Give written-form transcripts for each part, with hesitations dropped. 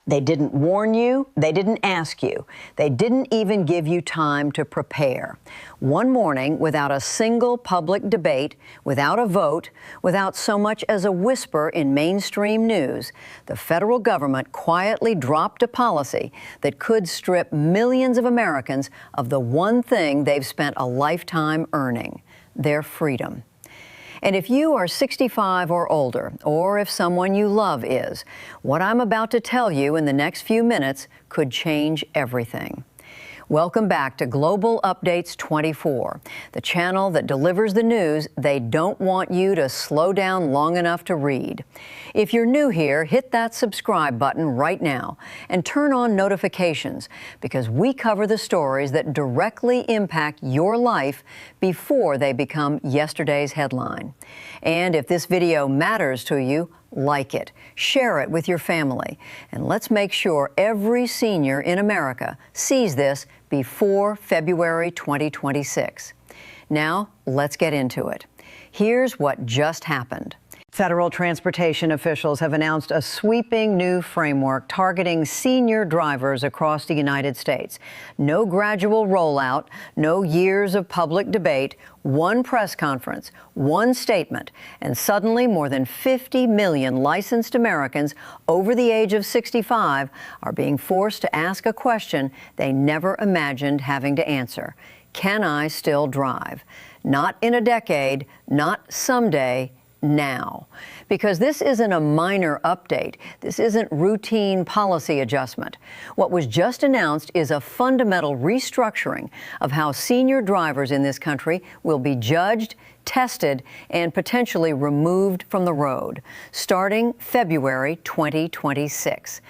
They didn't warn you. They didn't ask you. They didn't even give you time to prepare. One morning, without a single public debate, without a vote, without so much as a whisper in mainstream news, the federal government quietly dropped a policy that could strip millions of Americans of the one thing they've spent a lifetime earning: their freedom. And if you are 65 or older, or if someone you love is, what I'm about to tell you in the next few minutes could change everything. Welcome back to Global Updates 24, the channel that delivers the news they don't want you to slow down long enough to read. If you're new here, hit that subscribe button right now and turn on notifications, because we cover the stories that directly impact your life before they become yesterday's headline. And if this video matters to you, like it, share it with your family, and let's make sure every senior in America sees this before February 2026. Now, let's get into it. Here's what just happened. Federal transportation officials have announced a sweeping new framework targeting senior drivers across the United States. No gradual rollout, no years of public debate, one press conference, one statement, and suddenly more than 50 million licensed Americans over the age of 65 are being forced to ask a question they never imagined having to answer: can I still drive? Not in a decade, not someday, now. Because this isn't a minor update. This isn't routine policy adjustment. What was just announced is a fundamental restructuring of how senior drivers in this country will be judged, tested, and potentially removed from the road, starting February 2026.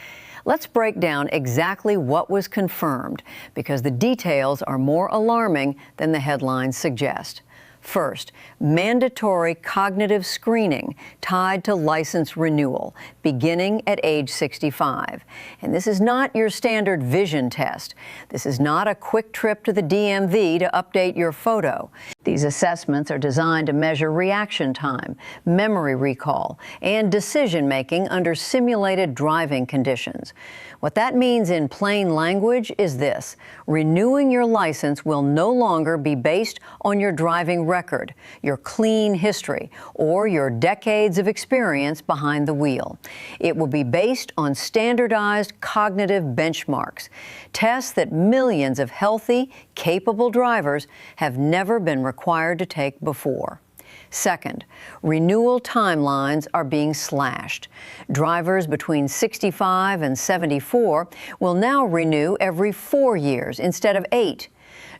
Let's break down exactly what was confirmed, because the details are more alarming than the headlines suggest. First, mandatory cognitive screening tied to license renewal, beginning at age 65. And this is not your standard vision test. This is not a quick trip to the DMV to update your photo. These assessments are designed to measure reaction time, memory recall, and decision-making under simulated driving conditions. What that means in plain language is this: renewing your license will no longer be based on your driving record, your clean history, or your decades of experience behind the wheel. It will be based on standardized cognitive benchmarks, tests that millions of healthy, capable drivers have never been required to take before. Second, renewal timelines are being slashed. Drivers between 65 and 74 will now renew every 4 years instead of 8.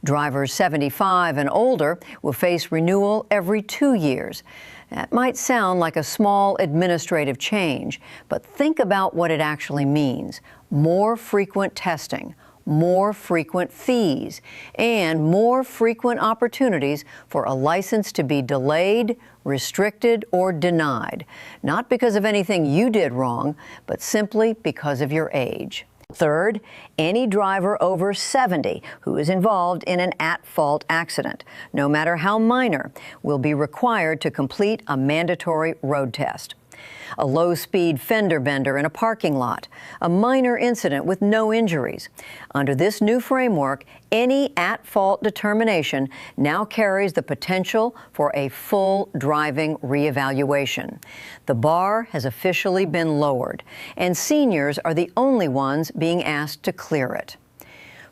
Drivers 75 and older will face renewal every 2 years. That might sound like a small administrative change, but think about what it actually means: more frequent testing, more frequent fees, and more frequent opportunities for a license to be delayed, restricted, or denied, not because of anything you did wrong, but simply because of your age. Third, any driver over 70 who is involved in an at-fault accident, no matter how minor, will be required to complete a mandatory road test. A low-speed fender bender in a parking lot, a minor incident with no injuries. Under this new framework, any at-fault determination now carries the potential for a full driving reevaluation. The bar has officially been lowered, and seniors are the only ones being asked to clear it.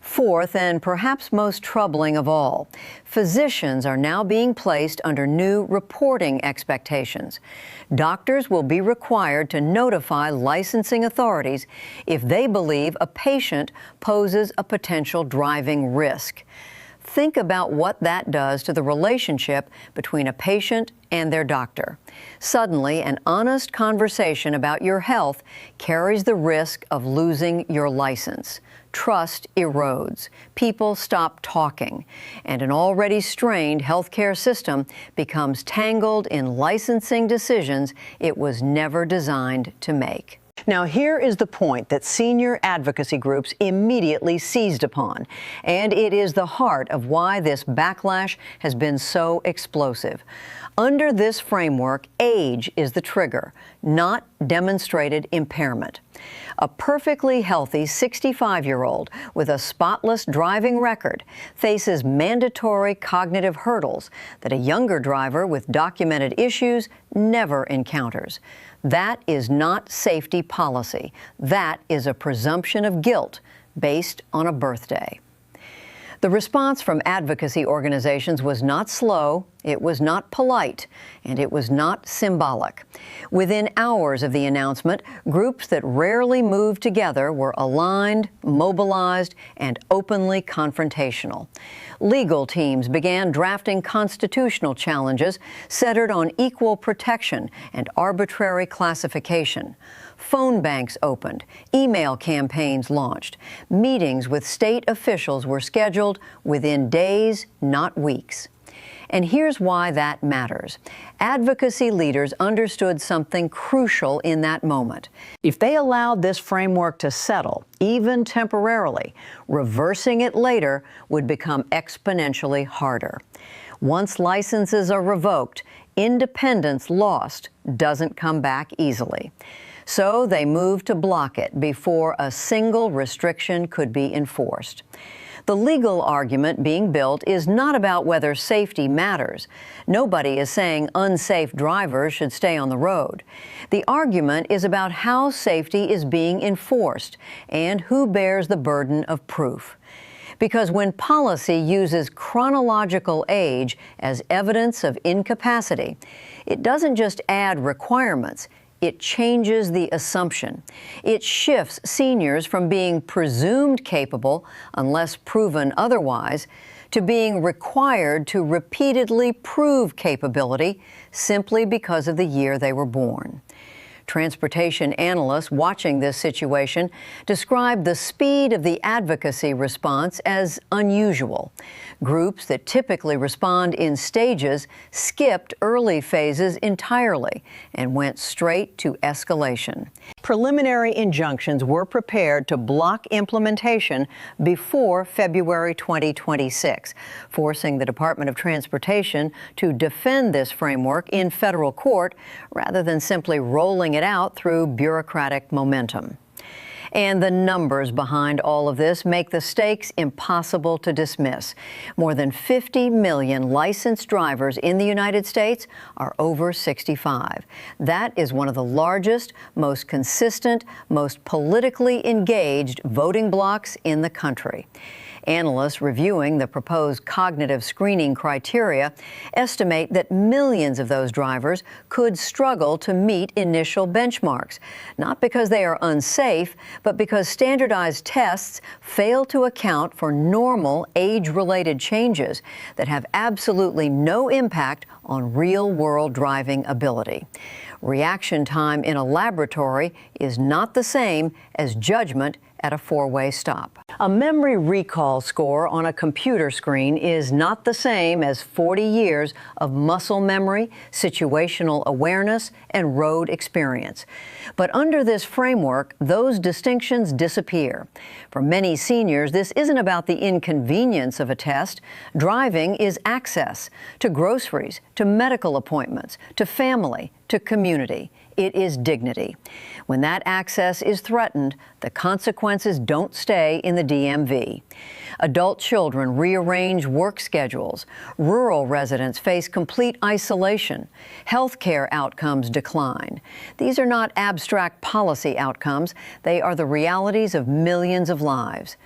Fourth, and perhaps most troubling of all, physicians are now being placed under new reporting expectations. Doctors will be required to notify licensing authorities if they believe a patient poses a potential driving risk. Think about what that does to the relationship between a patient and their doctor. Suddenly, an honest conversation about your health carries the risk of losing your license. Trust erodes. People stop talking. And an already strained healthcare system becomes tangled in licensing decisions it was never designed to make. Now, here is the point that senior advocacy groups immediately seized upon, and it is the heart of why this backlash has been so explosive. Under this framework, age is the trigger, not demonstrated impairment. A perfectly healthy 65-year-old with a spotless driving record faces mandatory cognitive hurdles that a younger driver with documented issues never encounters. That is not safety policy. That is a presumption of guilt based on a birthday. The response from advocacy organizations was not slow, it was not polite, and it was not symbolic. Within hours of the announcement, groups that rarely move together were aligned, mobilized, and openly confrontational. Legal teams began drafting constitutional challenges centered on equal protection and arbitrary classification. Phone banks opened, email campaigns launched, meetings with state officials were scheduled within days, not weeks. And here's why that matters. Advocacy leaders understood something crucial in that moment. If they allowed this framework to settle, even temporarily, reversing it later would become exponentially harder. Once licenses are revoked, independence lost doesn't come back easily. So they moved to block it before a single restriction could be enforced. The legal argument being built is not about whether safety matters. Nobody is saying unsafe drivers should stay on the road. The argument is about how safety is being enforced and who bears the burden of proof. Because when policy uses chronological age as evidence of incapacity, it doesn't just add requirements, it changes the assumption. It shifts seniors from being presumed capable, unless proven otherwise, to being required to repeatedly prove capability simply because of the year they were born. Transportation analysts watching this situation described the speed of the advocacy response as unusual. Groups that typically respond in stages skipped early phases entirely and went straight to escalation. Preliminary injunctions were prepared to block implementation before February 2026, forcing the Department of Transportation to defend this framework in federal court rather than simply rolling it out through bureaucratic momentum. And the numbers behind all of this make the stakes impossible to dismiss. More than 50 million licensed drivers in the United States are over 65. That is one of the largest, most consistent, most politically engaged voting blocs in the country. Analysts reviewing the proposed cognitive screening criteria estimate that millions of those drivers could struggle to meet initial benchmarks, not because they are unsafe, but because standardized tests fail to account for normal age-related changes that have absolutely no impact on real-world driving ability. Reaction time in a laboratory is not the same as judgment at a four-way stop. A memory recall score on a computer screen is not the same as 40 years of muscle memory, situational awareness, and road experience. But under this framework, those distinctions disappear. For many seniors, this isn't about the inconvenience of a test. Driving is access to groceries, to medical appointments, to family, to community. It is dignity. When that access is threatened, the consequences don't stay in the DMV. Adult children rearrange work schedules. Rural residents face complete isolation. Healthcare outcomes decline. These are not abstract policy outcomes. They are the realities of millions of lives.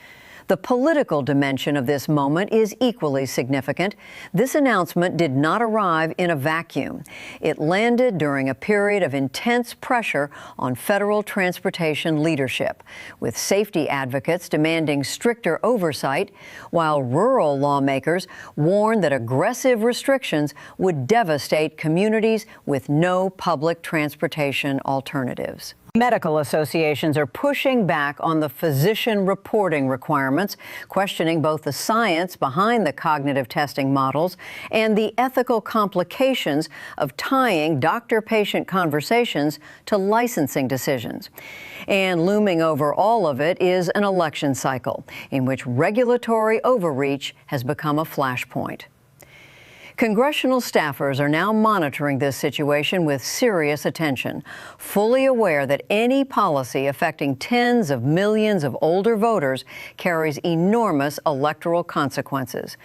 The political dimension of this moment is equally significant. This announcement did not arrive in a vacuum. It landed during a period of intense pressure on federal transportation leadership, with safety advocates demanding stricter oversight, while rural lawmakers warned that aggressive restrictions would devastate communities with no public transportation alternatives. Medical associations are pushing back on the physician reporting requirements, questioning both the science behind the cognitive testing models and the ethical complications of tying doctor-patient conversations to licensing decisions. And looming over all of it is an election cycle in which regulatory overreach has become a flashpoint. Congressional staffers are now monitoring this situation with serious attention, fully aware that any policy affecting tens of millions of older voters carries enormous electoral consequences.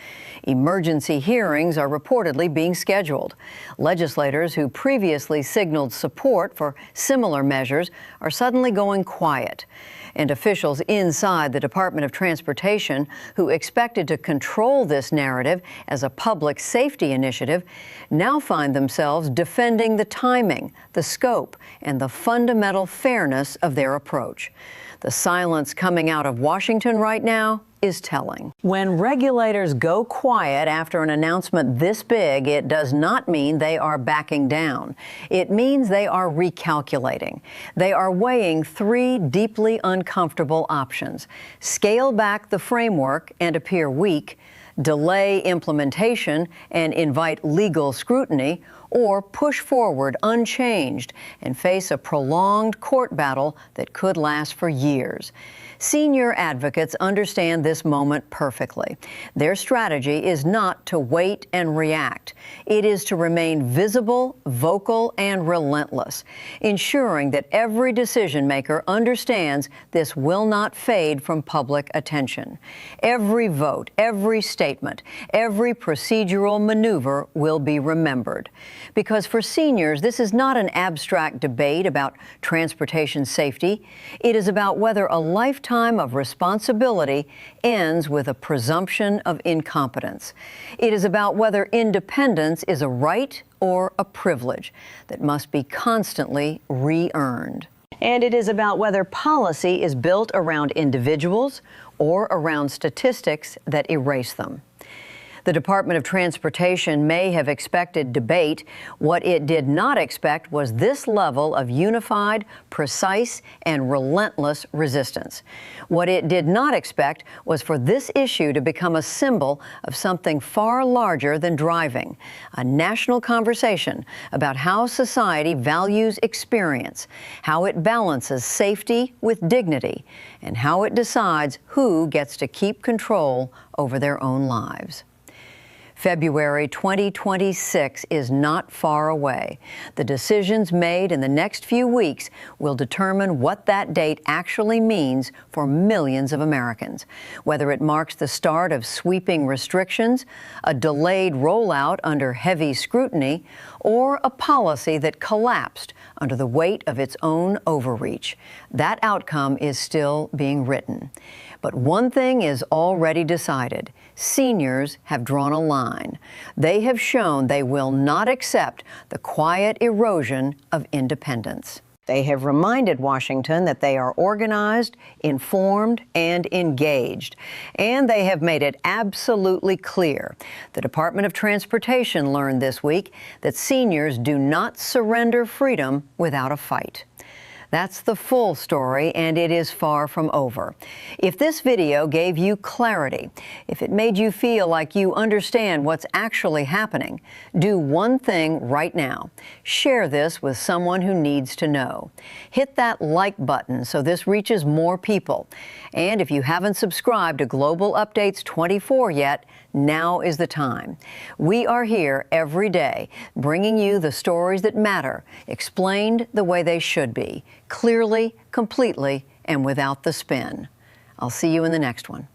Emergency hearings are reportedly being scheduled. Legislators who previously signaled support for similar measures are suddenly going quiet. And officials inside the Department of Transportation, who expected to control this narrative as a public safety initiative, now find themselves defending the timing, the scope, and the fundamental fairness of their approach. The silence coming out of Washington right now is telling. When regulators go quiet after an announcement this big, it does not mean they are backing down. It means they are recalculating. They are weighing three deeply uncomfortable options: scale back the framework and appear weak, delay implementation and invite legal scrutiny, or push forward unchanged and face a prolonged court battle that could last for years. Senior advocates understand this moment perfectly. Their strategy is not to wait and react. It is to remain visible, vocal, and relentless, ensuring that every decision maker understands this will not fade from public attention. Every vote, every statement, every procedural maneuver will be remembered. Because for seniors, this is not an abstract debate about transportation safety. It is about whether a lifetime of responsibility ends with a presumption of incompetence. It is about whether independence is a right or a privilege that must be constantly re-earned. And it is about whether policy is built around individuals or around statistics that erase them. The Department of Transportation may have expected debate. What it did not expect was this level of unified, precise, and relentless resistance. What it did not expect was for this issue to become a symbol of something far larger than driving, a national conversation about how society values experience, how it balances safety with dignity, and how it decides who gets to keep control over their own lives. February 2026 is not far away. The decisions made in the next few weeks will determine what that date actually means for millions of Americans, whether it marks the start of sweeping restrictions, a delayed rollout under heavy scrutiny, or a policy that collapsed under the weight of its own overreach. That outcome is still being written. But one thing is already decided. Seniors have drawn a line. They have shown they will not accept the quiet erosion of independence. They have reminded Washington that they are organized, informed, and engaged. And they have made it absolutely clear. The Department of Transportation learned this week that seniors do not surrender freedom without a fight. That's the full story, and it is far from over. If this video gave you clarity, if it made you feel like you understand what's actually happening, do one thing right now. Share this with someone who needs to know. Hit that like button so this reaches more people. And if you haven't subscribed to Global Updates 24 yet, now is the time. We are here every day, bringing you the stories that matter, explained the way they should be, clearly, completely, and without the spin. I'll see you in the next one.